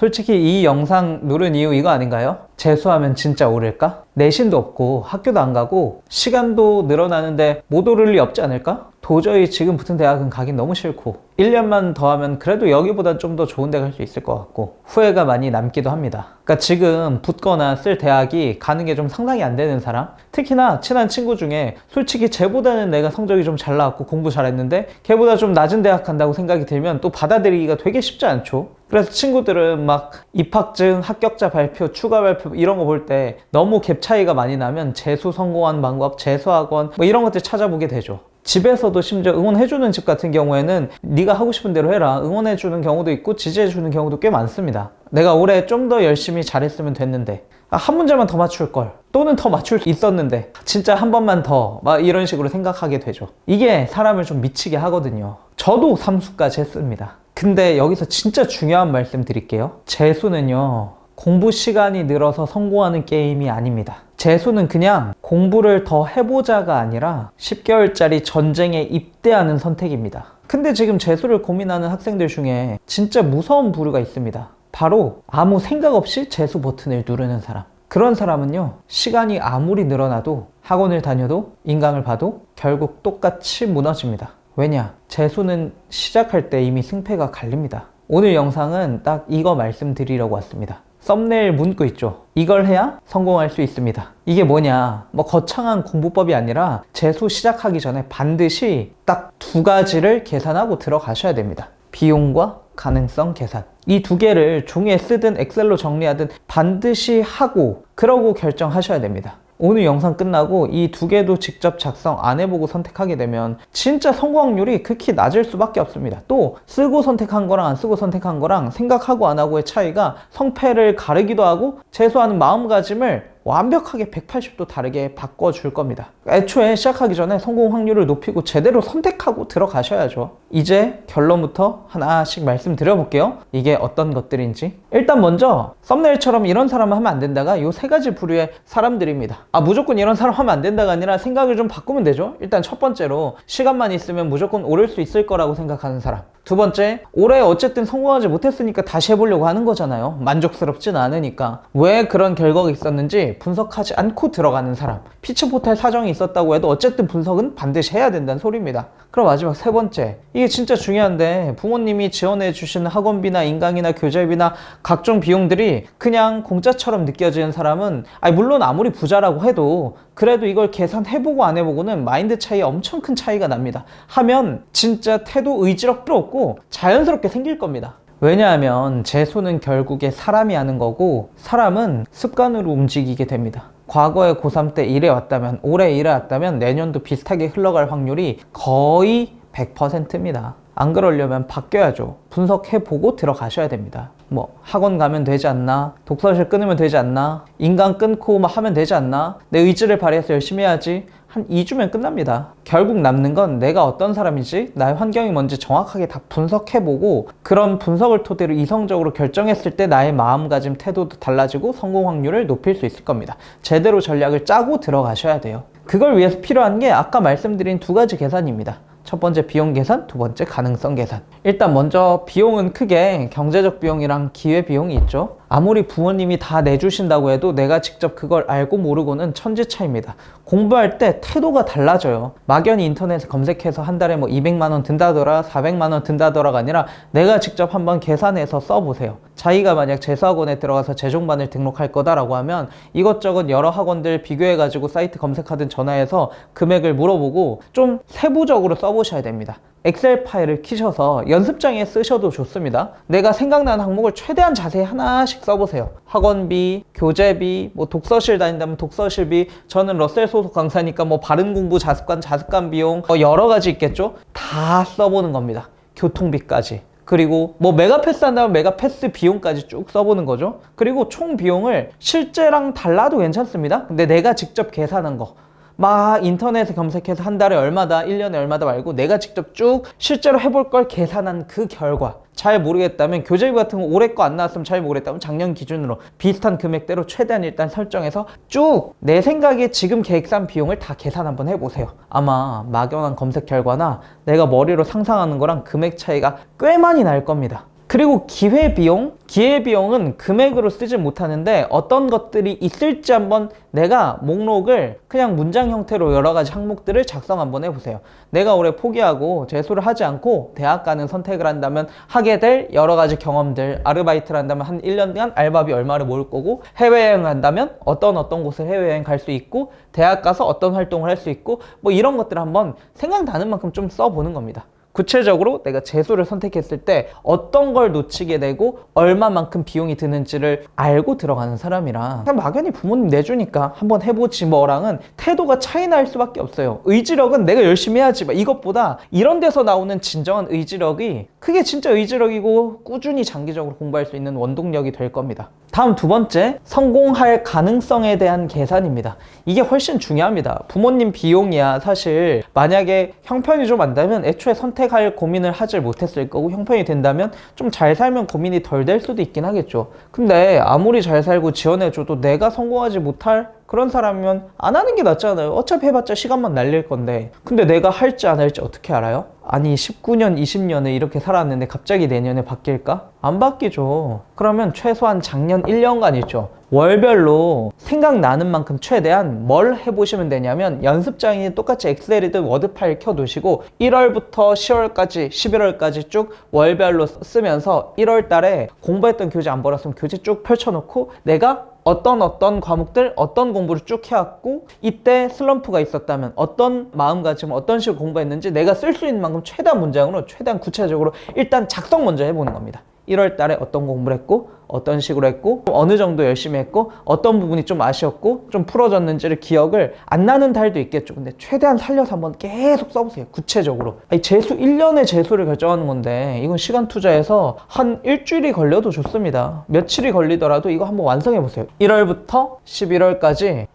솔직히 이 영상 누른 이유 이거 아닌가요? 재수하면 진짜 오를까? 내신도 없고 학교도 안 가고 시간도 늘어나는데 못 오를 리 없지 않을까? 도저히 지금 붙은 대학은 가긴 너무 싫고 1년만 더 하면 그래도 여기보단 좀 더 좋은 데 갈 수 있을 것 같고 후회가 많이 남기도 합니다. 그러니까 지금 붙거나 쓸 대학이 가는 게 좀 상상이 안 되는 사람, 특히나 친한 친구 중에 솔직히 쟤보다는 내가 성적이 좀 잘 나왔고 공부 잘했는데 걔보다 좀 낮은 대학 간다고 생각이 들면 또 받아들이기가 되게 쉽지 않죠. 그래서 친구들은 막 입학증, 합격자 발표, 추가 발표 이런 거 볼 때 너무 갭 차이가 많이 나면 재수 성공한 방법, 재수학원 뭐 이런 것들 찾아보게 되죠. 집에서도 심지어 응원해주는 집 같은 경우에는 네가 하고 싶은 대로 해라 응원해주는 경우도 있고 지지해주는 경우도 꽤 많습니다. 내가 올해 좀 더 열심히 잘했으면 됐는데 한 문제만 더 맞출 걸 또는 더 맞출 수 있었는데 진짜 한 번만 더 막 이런 식으로 생각하게 되죠. 이게 사람을 좀 미치게 하거든요. 저도 삼수까지 했습니다. 근데 여기서 진짜 중요한 말씀 드릴게요. 재수는요 공부 시간이 늘어서 성공하는 게임이 아닙니다. 재수는 그냥 공부를 더 해보자가 아니라 10개월짜리 전쟁에 입대하는 선택입니다. 근데 지금 재수를 고민하는 학생들 중에 진짜 무서운 부류가 있습니다. 바로 아무 생각 없이 재수 버튼을 누르는 사람. 그런 사람은요 시간이 아무리 늘어나도 학원을 다녀도 인강을 봐도 결국 똑같이 무너집니다. 왜냐? 재수는 시작할 때 이미 승패가 갈립니다. 오늘 영상은 딱 이거 말씀드리려고 왔습니다. 썸네일 문구 있죠? 이걸 해야 성공할 수 있습니다. 이게 뭐냐? 뭐 거창한 공부법이 아니라 재수 시작하기 전에 반드시 딱 두 가지를 계산하고 들어가셔야 됩니다. 비용과 가능성 계산. 이 두 개를 종이에 쓰든 엑셀로 정리하든 반드시 하고 그러고 결정하셔야 됩니다. 오늘 영상 끝나고 이 두 개도 직접 작성 안 해보고 선택하게 되면 진짜 성공 확률이 극히 낮을 수밖에 없습니다. 또 쓰고 선택한 거랑 안 쓰고 선택한 거랑 생각하고 안 하고의 차이가 성패를 가르기도 하고 재수하는 마음가짐을 완벽하게 180도 다르게 바꿔줄 겁니다. 애초에 시작하기 전에 성공 확률을 높이고 제대로 선택하고 들어가셔야죠. 이제 결론부터 하나씩 말씀드려볼게요. 이게 어떤 것들인지. 일단 먼저 썸네일처럼 이런 사람은 하면 안 된다가 요 세 가지 부류의 사람들입니다. 무조건 이런 사람 하면 안 된다가 아니라 생각을 좀 바꾸면 되죠. 일단 첫 번째로 시간만 있으면 무조건 오를 수 있을 거라고 생각하는 사람. 두 번째, 올해 어쨌든 성공하지 못했으니까 다시 해보려고 하는 거잖아요. 만족스럽진 않으니까. 왜 그런 결과가 있었는지 분석하지 않고 들어가는 사람. 피치포탈 사정이 있었다고 해도 어쨌든 분석은 반드시 해야 된다는 소리입니다. 그럼 마지막 세 번째, 이게 진짜 중요한데 부모님이 지원해 주시는 학원비나 인강이나 교재비나 각종 비용들이 그냥 공짜처럼 느껴지는 사람은 물론 아무리 부자라고 해도 그래도 이걸 계산해보고 안 해보고는 마인드 차이에 엄청 큰 차이가 납니다. 하면 진짜 태도 의지력 필요 없고 자연스럽게 생길 겁니다. 왜냐하면 재수는 결국에 사람이 하는 거고 사람은 습관으로 움직이게 됩니다. 과거에 고3 때 이래왔다면 올해 이래왔다면 내년도 비슷하게 흘러갈 확률이 거의 100%입니다. 안 그러려면 바뀌어야죠. 분석해보고 들어가셔야 됩니다. 뭐 학원 가면 되지 않나? 독서실 끊으면 되지 않나? 인강 끊고 막 하면 되지 않나? 내 의지를 발휘해서 열심히 해야지. 한 2주면 끝납니다. 결국 남는 건 내가 어떤 사람이지? 나의 환경이 뭔지 정확하게 다 분석해보고 그런 분석을 토대로 이성적으로 결정했을 때 나의 마음가짐, 태도도 달라지고 성공 확률을 높일 수 있을 겁니다. 제대로 전략을 짜고 들어가셔야 돼요. 그걸 위해서 필요한 게 아까 말씀드린 두 가지 계산입니다. 첫 번째 비용 계산, 두 번째 가능성 계산. 일단 먼저 비용은 크게 경제적 비용이랑 기회 비용이 있죠. 아무리 부모님이 다 내주신다고 해도 내가 직접 그걸 알고 모르고는 천지 차이입니다. 공부할 때 태도가 달라져요. 막연히 인터넷에 검색해서 한 달에 뭐 200만 원 든다더라 400만 원 든다더라가 아니라 내가 직접 한번 계산해서 써보세요. 자기가 만약 재수학원에 들어가서 재종반을 등록할 거다라고 하면 이것저것 여러 학원들 비교해가지고 사이트 검색하든 전화해서 금액을 물어보고 좀 세부적으로 써보셔야 됩니다. 엑셀 파일을 키셔서 연습장에 쓰셔도 좋습니다. 내가 생각나는 항목을 최대한 자세히 하나씩 써보세요. 학원비, 교재비, 뭐 독서실 다닌다면 독서실비, 저는 러셀 소속 강사니까 뭐 바른 공부 자습관 비용 여러 가지 있겠죠? 다 써보는 겁니다. 교통비까지. 그리고 뭐 메가패스 한다면 메가패스 비용까지 쭉 써보는 거죠. 그리고 총 비용을 실제랑 달라도 괜찮습니다. 근데 내가 직접 계산한 거 막 인터넷에 검색해서 한 달에 얼마다 1년에 얼마다 말고 내가 직접 쭉 실제로 해볼 걸 계산한 그 결과 잘 모르겠다면 교재비 같은 거 올해 거 안 나왔으면 잘 모르겠다면 작년 기준으로 비슷한 금액대로 최대한 일단 설정해서 쭉 내 생각에 지금 계획한 비용을 다 계산 한번 해보세요. 아마 막연한 검색 결과나 내가 머리로 상상하는 거랑 금액 차이가 꽤 많이 날 겁니다. 그리고 기회비용은 금액으로 쓰지 못하는데 어떤 것들이 있을지 한번 내가 목록을 그냥 문장 형태로 여러 가지 항목들을 작성 한번 해보세요. 내가 올해 포기하고 재수를 하지 않고 대학 가는 선택을 한다면 하게 될 여러 가지 경험들, 아르바이트를 한다면 한 1년간 알바비 얼마를 모을 거고, 해외여행을 한다면 어떤 곳을 해외여행 갈 수 있고, 대학 가서 어떤 활동을 할 수 있고, 뭐 이런 것들을 한번 생각나는 만큼 좀 써보는 겁니다. 구체적으로 내가 재수를 선택했을 때 어떤 걸 놓치게 되고 얼마만큼 비용이 드는지를 알고 들어가는 사람이라, 그냥 막연히 부모님 내주니까 한번 해보지 뭐랑은 태도가 차이 날 수밖에 없어요. 의지력은 내가 열심히 해야지 이것보다 이런 데서 나오는 진정한 의지력이, 그게 진짜 의지력이고 꾸준히 장기적으로 공부할 수 있는 원동력이 될 겁니다. 다음 두 번째, 성공할 가능성에 대한 계산입니다. 이게 훨씬 중요합니다. 부모님 비용이야 사실 만약에 형편이 좀 안 되면 애초에 선택할 고민을 하질 못했을 거고, 형편이 된다면 좀 잘 살면 고민이 덜 될 수도 있긴 하겠죠. 근데 아무리 잘 살고 지원해줘도 내가 성공하지 못할 그런 사람이면 안 하는 게 낫잖아요. 어차피 해봤자 시간만 날릴 건데. 근데 내가 할지 안 할지 어떻게 알아요? 아니 19년, 20년을 이렇게 살았는데 갑자기 내년에 바뀔까? 안 바뀌죠. 그러면 최소한 작년 1년간 있죠. 월별로 생각나는 만큼 최대한 뭘 해보시면 되냐면, 연습장이 똑같이 엑셀이든 워드 파일 켜두시고 1월부터 10월까지 11월까지 쭉 월별로 쓰면서 1월 달에 공부했던 교재 안 벌었으면 교재 쭉 펼쳐놓고 내가 어떤 과목들 어떤 공부를 쭉 해왔고, 이때 슬럼프가 있었다면 어떤 마음가짐 어떤 식으로 공부했는지 내가 쓸 수 있는 만큼 최대한 문장으로 최대한 구체적으로 일단 작성 먼저 해보는 겁니다. 1월 달에 어떤 공부를 했고, 어떤 식으로 했고, 어느 정도 열심히 했고, 어떤 부분이 좀 아쉬웠고 좀 풀어졌는지를 기억을 안 나는 달도 있겠죠. 근데 최대한 살려서 한번 계속 써보세요. 구체적으로. 아니, 재수 1년에 재수를 결정하는 건데 이건 시간 투자해서 한 일주일이 걸려도 좋습니다. 며칠이 걸리더라도 이거 한번 완성해보세요. 1월부터 11월까지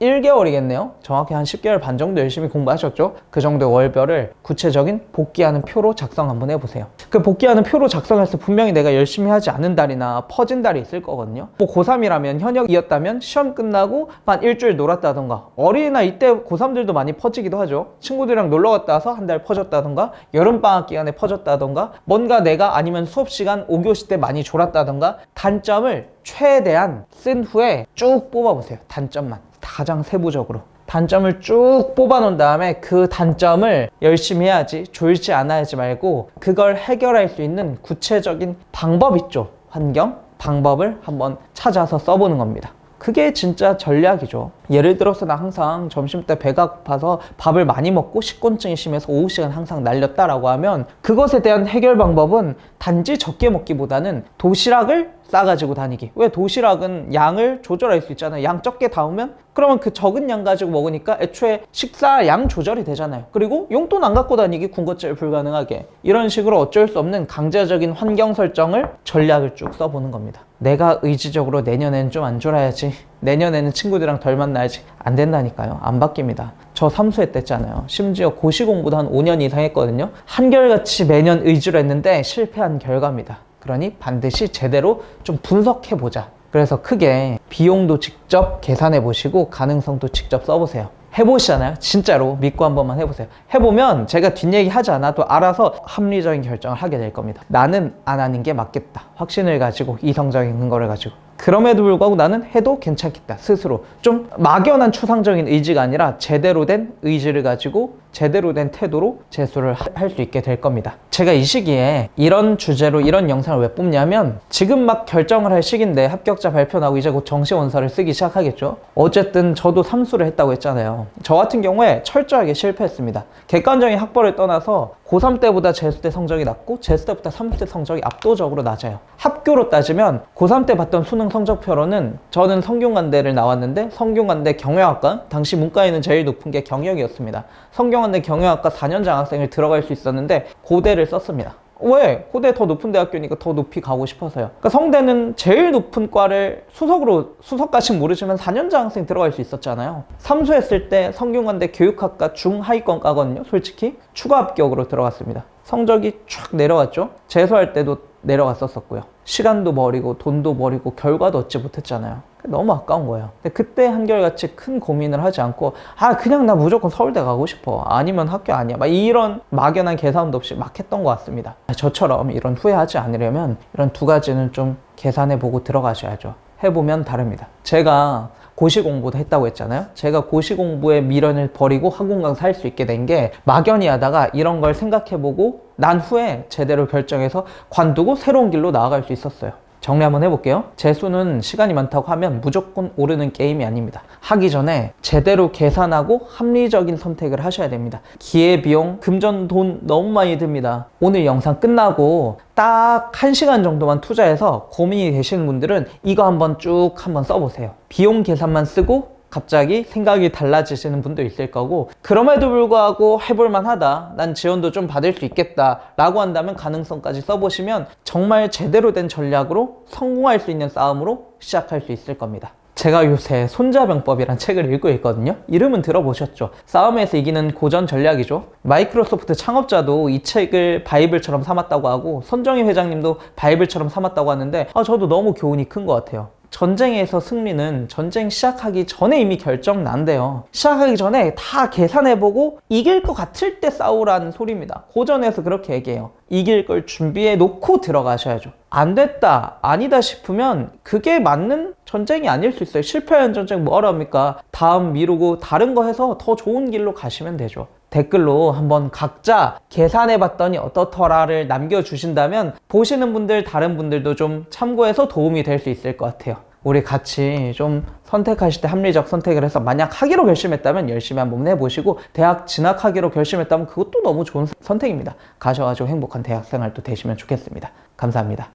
1개월이겠네요. 정확히 한 10개월 반 정도 열심히 공부하셨죠? 그 정도의 월별을 구체적인 복귀하는 표로 작성 한번 해보세요. 그 복귀하는 표로 작성했을 때 분명히 내가 열심히 하지 않은 달이나 퍼진 달이 있을 거거든요. 뭐 고3이라면 현역이었다면 시험 끝나고 한 일주일 놀았다던가, 어린이날 이때 고3들도 많이 퍼지기도 하죠. 친구들이랑 놀러 갔다 와서 한 달 퍼졌다던가, 여름방학 기간에 퍼졌다던가, 뭔가 내가 아니면 수업시간 5교시 때 많이 졸았다던가, 단점을 최대한 쓴 후에 쭉 뽑아보세요. 단점만. 가장 세부적으로 단점을 쭉 뽑아 놓은 다음에 그 단점을 열심히 해야지, 졸지 않아야지 말고 그걸 해결할 수 있는 구체적인 방법 있죠. 환경, 방법을 한번 찾아서 써보는 겁니다. 그게 진짜 전략이죠. 예를 들어서 나 항상 점심때 배가 고파서 밥을 많이 먹고 식곤증이 심해서 오후 시간 항상 날렸다라고 하면, 그것에 대한 해결 방법은 단지 적게 먹기보다는 도시락을 싸가지고 다니기. 왜? 도시락은 양을 조절할 수 있잖아요. 양 적게 담으면 그러면 그 적은 양 가지고 먹으니까 애초에 식사 양 조절이 되잖아요. 그리고 용돈 안 갖고 다니기, 군것질 불가능하게. 이런 식으로 어쩔 수 없는 강제적인 환경 설정을, 전략을 쭉 써보는 겁니다. 내가 의지적으로 내년에는 좀 안 졸아야지, 내년에는 친구들이랑 덜 만나야지, 안 된다니까요. 안 바뀝니다. 저 삼수회 때잖아요. 심지어 고시 공부도 한 5년 이상 했거든요. 한결같이 매년 의지로 했는데 실패한 결과입니다. 그러니 반드시 제대로 좀 분석해보자. 그래서 크게 비용도 직접 계산해 보시고 가능성도 직접 써보세요. 해보시잖아요. 진짜로 믿고 한 번만 해보세요. 해보면 제가 뒷얘기 하지 않아도 알아서 합리적인 결정을 하게 될 겁니다. 나는 안 하는 게 맞겠다. 확신을 가지고, 이성적인 근거를 가지고. 그럼에도 불구하고 나는 해도 괜찮겠다. 스스로 좀 막연한 추상적인 의지가 아니라 제대로 된 의지를 가지고 제대로 된 태도로 재수를 할 수 있게 될 겁니다. 제가 이 시기에 이런 주제로 이런 영상을 왜 뽑냐면, 지금 막 결정을 할 시기인데 합격자 발표 나고 이제 곧 정시원서를 쓰기 시작하겠죠. 어쨌든 저도 삼수를 했다고 했잖아요. 저 같은 경우에 철저하게 실패했습니다. 객관적인 학벌을 떠나서 고3 때보다 재수 때 성적이 낮고 재수 때보다 삼수 때 성적이 압도적으로 낮아요. 합교로 따지면 고3 때 봤던 수능 성적표로는 저는 성균관대를 나왔는데, 성균관대 경영학과, 당시 문과에는 제일 높은 게 경영이었습니다. 성균관대 경영학과 4년 장학생을 들어갈 수 있었는데 고대를 썼습니다. 왜? 고대 더 높은 대학교니까 더 높이 가고 싶어서요. 그러니까 성대는 제일 높은 과를 수석까지는 모르지만 4년 장학생 들어갈 수 있었잖아요. 삼수했을 때 성균관대 교육학과 중하위권과거든요. 솔직히 추가 합격으로 들어갔습니다. 성적이 쫙 내려갔죠. 재수할 때도 내려갔었고요. 시간도 버리고 돈도 버리고 결과도 얻지 못했잖아요. 너무 아까운 거예요. 근데 그때 한결같이 큰 고민을 하지 않고 그냥 나 무조건 서울대 가고 싶어, 아니면 학교 아니야, 막 이런 막연한 계산도 없이 막 했던 것 같습니다. 저처럼 이런 후회하지 않으려면 이런 두 가지는 좀 계산해보고 들어가셔야죠. 해보면 다릅니다. 제가 고시 공부도 했다고 했잖아요. 제가 고시 공부에 미련을 버리고 학원 강사 할 수 있게 된 게 막연히 하다가 이런 걸 생각해보고 난 후에 제대로 결정해서 관두고 새로운 길로 나아갈 수 있었어요. 정리 한번 해볼게요. 재수는 시간이 많다고 하면 무조건 오르는 게임이 아닙니다. 하기 전에 제대로 계산하고 합리적인 선택을 하셔야 됩니다. 기회비용, 금전, 돈 너무 많이 듭니다. 오늘 영상 끝나고 딱 1시간 정도만 투자해서 고민이 되시는 분들은 이거 한번 쭉 한번 써보세요. 비용 계산만 쓰고 갑자기 생각이 달라지시는 분도 있을 거고, 그럼에도 불구하고 해볼만 하다, 난 지원도 좀 받을 수 있겠다 라고 한다면 가능성까지 써보시면 정말 제대로 된 전략으로 성공할 수 있는 싸움으로 시작할 수 있을 겁니다. 제가 요새 손자병법이란 책을 읽고 있거든요. 이름은 들어보셨죠? 싸움에서 이기는 고전 전략이죠. 마이크로소프트 창업자도 이 책을 바이블처럼 삼았다고 하고, 손정희 회장님도 바이블처럼 삼았다고 하는데 저도 너무 교훈이 큰 것 같아요. 전쟁에서 승리는 전쟁 시작하기 전에 이미 결정 난대요. 시작하기 전에 다 계산해보고 이길 것 같을 때 싸우라는 소리입니다. 고전에서 그렇게 얘기해요. 이길 걸 준비해 놓고 들어가셔야죠. 안 됐다, 아니다 싶으면 그게 맞는 전쟁이 아닐 수 있어요. 실패한 전쟁 뭐하러 합니까? 다음 미루고 다른 거 해서 더 좋은 길로 가시면 되죠. 댓글로 한번 각자 계산해봤더니 어떻더라를 남겨주신다면 보시는 분들, 다른 분들도 좀 참고해서 도움이 될 수 있을 것 같아요. 우리 같이 좀 선택하실 때 합리적 선택을 해서, 만약 하기로 결심했다면 열심히 한번 해보시고, 대학 진학하기로 결심했다면 그것도 너무 좋은 선택입니다. 가셔가지고 행복한 대학생활도 되시면 좋겠습니다. 감사합니다.